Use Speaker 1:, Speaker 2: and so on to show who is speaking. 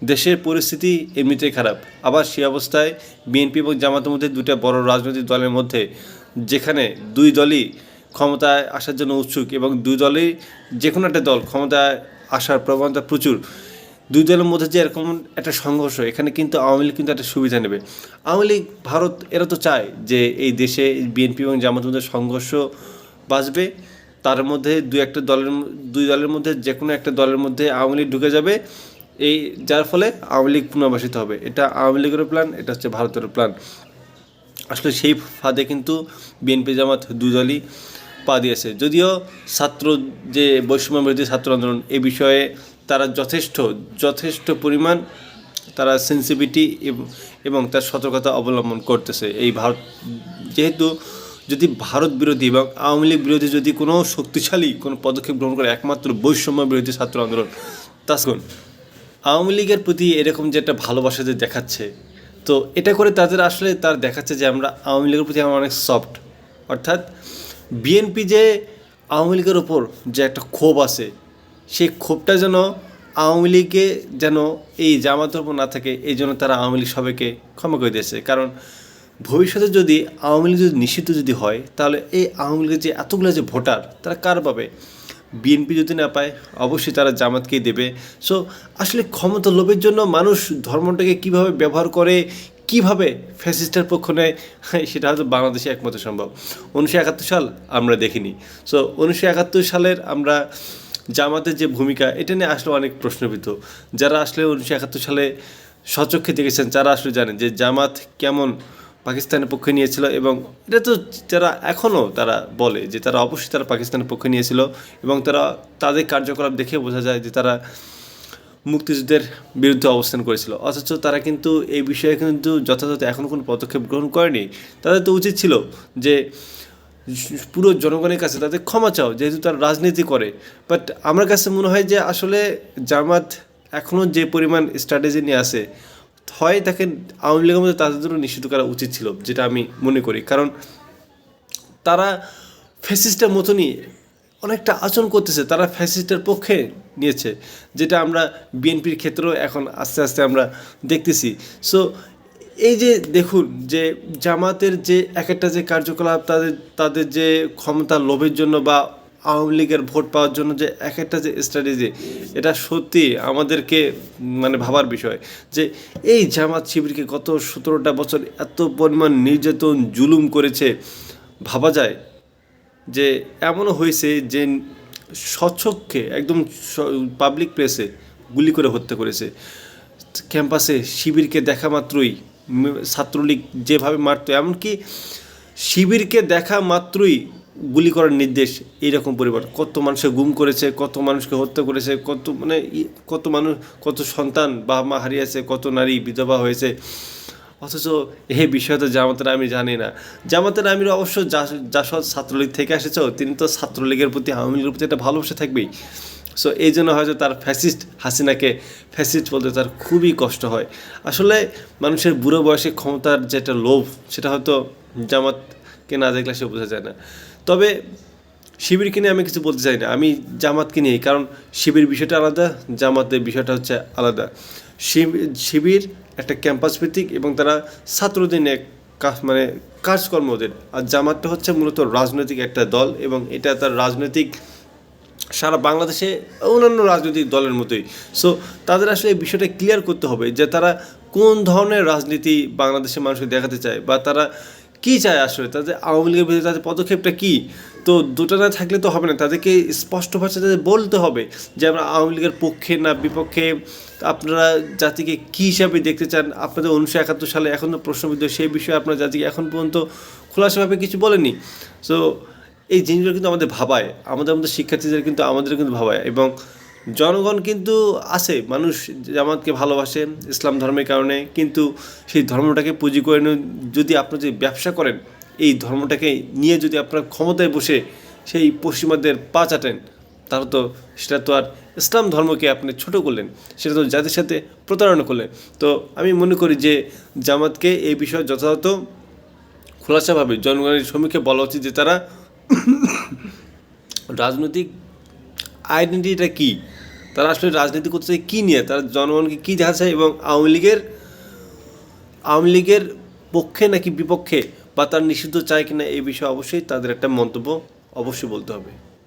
Speaker 1: দেশের পরিস্থিতি এমনিতেই খারাপ, আবার সেই অবস্থায় বিএনপি এবং জামাতের মধ্যে দুটা বড় রাজনৈতিক দলের মধ্যে, যেখানে দুই দলই ক্ষমতায় আসার জন্য উৎসুক এবং দুই দলই যে কোনো একটা দল ক্ষমতায় আসার প্রবণতা প্রচুর, দুই দলের মধ্যে যে এরকম একটা সংঘর্ষ, এখানে কিন্তু আওয়ামী লীগ কিন্তু একটা সুবিধা নেবে। আওয়ামী লীগ, ভারত এরা তো চায় যে এই দেশে বিএনপি এবং জামাতের মধ্যে সংঘর্ষ বাঁচবে, তার মধ্যে দুই দলের মধ্যে যে কোনো একটা দলের মধ্যে আওয়ামী লীগ ঢুকে যাবে, এই যার ফলে আওয়ামী লীগ পুনর্বাসিত হবে। এটা আওয়ামী লীগেরও প্ল্যান, এটা হচ্ছে ভারতেরও প্ল্যান। আসলে সেই ফাঁদে কিন্তু বিএনপি জামাত দুই দলই পা দিয়েছে। যদিও ছাত্র যে বৈষম্য বিরোধী ছাত্র আন্দোলন, এ বিষয়ে তারা যথেষ্ট পরিমাণ তারা সেন্সিটিভিটি এবং তার সতর্কতা অবলম্বন করতেছে। এই ভারত যেহেতু যদি ভারত বিরোধী এবং আওয়ামী লীগ বিরোধী যদি কোনো শক্তিশালী কোনো পদক্ষেপ গ্রহণ করে একমাত্র বৈষম্য বিরোধী ছাত্র আন্দোলন, তখন আওয়ামী লীগের প্রতি এরকম যে একটা ভালোবাসা যে দেখাচ্ছে, তো এটা করে তাদের আসলে তার দেখাচ্ছে যে আমরা আওয়ামী লীগের প্রতি আমরা অনেক সফট। অর্থাৎ বিএনপি যে আওয়ামী লীগের ওপর যে একটা ক্ষোভ আছে, সেই ক্ষোভটা যেন আওয়ামী লীগে যেন এই জামাতের উপর না থাকে, এই জন্য তারা আওয়ামী লীগ সবাইকে ক্ষমা করে দিয়েছে। কারণ ভবিষ্যতে যদি আওয়ামী লীগ যদি নিষিদ্ধ যদি হয়, তাহলে এই আওয়ামী লীগের যে এতগুলো যে ভোটার, তারা কার পাবে? বিএনপি যদি না পায়, অবশ্যই তারা জামাতকেই দেবে। সো আসলে ক্ষমতা লোভের জন্য মানুষ ধর্মটাকে কিভাবে ব্যবহার করে, কিভাবে ফ্যাসিস্টের পক্ষ নেয়, সেটা হয়তো বাংলাদেশে একমাত্র সম্ভব। 1971 সাল আমরা দেখিনি। সো 1971 সালের আমরা জামাতের যে ভূমিকা, এটা নিয়ে আসলে অনেক প্রশ্নবিদ্ধ। যারা আসলে 1971 সালে স্বচক্ষে দেখেছেন, তারা আসলে জানেন যে জামাত কেমন পাকিস্তানের পক্ষে নিয়েছিল, এবং এটা তো যারা এখনও তারা বলে যে তারা অবশ্যই তারা পাকিস্তানের পক্ষে নিয়েছিল, এবং তাদের কার্যকলাপ দেখে বোঝা যায় যে তারা মুক্তিযুদ্ধের বিরুদ্ধে অবস্থান করেছিল। অথচ তারা কিন্তু এই বিষয়ে কিন্তু যথাযথ এখনও কোনো পদক্ষেপ গ্রহণ করেনি। তাদের তো উচিত ছিল যে পুরো জনগণের কাছে তাদের ক্ষমা চাও, যেহেতু তারা রাজনীতি করে। বাট আমার কাছে মনে হয় যে আসলে জামাত এখনও যে পরিমাণ স্ট্র্যাটেজি নিয়ে আসে, হয় তাকে আওয়ামী লীগের মধ্যে তাদের জন্য নিষিদ্ধ করা উচিত ছিল, যেটা আমি মনে করি। কারণ তারা ফ্যাসিস্টের মতনই অনেকটা আচরণ করতেছে, তারা ফ্যাসিস্টের পক্ষে নিয়েছে, যেটা আমরা বিএনপির ক্ষেত্রেও এখন আস্তে আস্তে আমরা দেখতেছি। সো এই যে দেখুন যে জামাতের যে এক একটা যে কার্যকলাপ, তাদের যে ক্ষমতা লোভের জন্য বা আওয়ামী লীগের ভোট পাওয়ার জন্য যে এক একটা যে স্ট্র্যাটেজি, এটা সত্যি আমাদেরকে মানে ভাবার বিষয় যে এই জামাত শিবিরকে গত 17টা বছর এত পরিমাণ নির্যাতন জুলুম করেছে। ভাবা যায় যে এমনও হয়েছে যে স্বচক্ষে একদম পাবলিক প্লেসে গুলি করে হত্যা করেছে। ক্যাম্পাসে শিবিরকে দেখা মাত্রই ছাত্রলীগ যেভাবে মারতো, এমনকি শিবিরকে দেখা মাত্রই গুলি করার নির্দেশ, এইরকম পরিবার কত মানুষকে গুম করেছে, কত মানুষকে হত্যা করেছে, কত মানুষ, কত সন্তান বাবা মা হারিয়েছে, কত নারী বিধবা হয়েছে। অথচ এই বিষয়ে তো জামাতের আমি জানি না। জামাতের আমির অবশ্য জাসদ ছাত্রলীগ থেকে এসেছ, তিনি তো ছাত্রলীগের প্রতি আওয়ামী লীগের প্রতি একটা ভালোবাসা থাকবেই। সো এই জন্য হয়তো তার হাসিনাকে ফ্যাসিস্ট বলতে তার খুবই কষ্ট হয়। আসলে মানুষের বুড়ো বয়সে ক্ষমতার যে একটা লোভ, সেটা হয়তো জামাতকে না দেখলে সে বোঝা যায় না। তবে শিবিরকে নিয়ে আমি কিছু বলতে চাই না, আমি জামাতকে নিয়েই, কারণ শিবির বিষয়টা আলাদা, জামাতের বিষয়টা হচ্ছে আলাদা। শিবির একটা ক্যাম্পাস ভিত্তিক এবং তারা ছাত্রদের নিয়ে কাজকর্ম ওদের, আর জামাতটা হচ্ছে মূলত রাজনৈতিক একটা দল, এবং এটা তার রাজনৈতিক সারা বাংলাদেশে অন্যান্য রাজনৈতিক দলের মতোই। সো তাদের আসলে এই বিষয়টা ক্লিয়ার করতে হবে যে তারা কোন ধরনের রাজনীতি বাংলাদেশের মানুষকে দেখাতে চায়, বা তারা কী চায় আসলে, তাদের আওয়ামী লীগের বিরুদ্ধে তাদের পদক্ষেপটা কী। তো দুটো না থাকলে তো হবে না, তাদেরকে স্পষ্ট ভাষায় তাদের বলতে হবে যে আমরা আওয়ামী লীগের পক্ষে না বিপক্ষে, আপনারা জাতিকে কী হিসাবে দেখতে চান। আপনাদের 1971 সালে এখনও প্রশ্নবিদ্ধ, সেই বিষয়ে আপনার জাতিকে এখন পর্যন্ত খোলাসাভাবে কিছু বলেনি। সো এই জিনিসগুলো কিন্তু আমাদের ভাবায়, আমাদের শিক্ষার্থীদের কিন্তু আমাদের কিন্তু ভাবায়, এবং জনগণ কিন্তু আছে, মানুষ জামাতকে ভালোবাসে ইসলাম ধর্মের কারণে, কিন্তু সেই ধর্মটাকে পুঁজি করে যদি আপনারা যদি ব্যবসা করেন, এই ধর্মটাকে নিয়ে যদি আপনারা ক্ষমতায় বসে সেই পশ্চিমাদের পা চাটেন, তাহলে তো সেটা তো আর ইসলাম ধর্মকে আপনি ছোট করলেন, সেটা তো জাতির সাথে প্রতারণা করলেন। তো আমি মনে করি যে জামাতকে এই বিষয়ে যথাযথ খোলাসাভাবে জনগণের সম্মুখে বলা উচিত যে তারা রাজনৈতিক আইডেন্টিটিটা কী, তারা আসলে রাজনীতি করতে চায় কী নিয়ে, তারা জনগণকে কী দেখা চায়, এবং আওয়ামী লীগের পক্ষে নাকি বিপক্ষে, বা তার নিষিদ্ধ চায় কিনা, এই বিষয়ে অবশ্যই তাদের একটা মন্তব্য অবশ্যই বলতে হবে।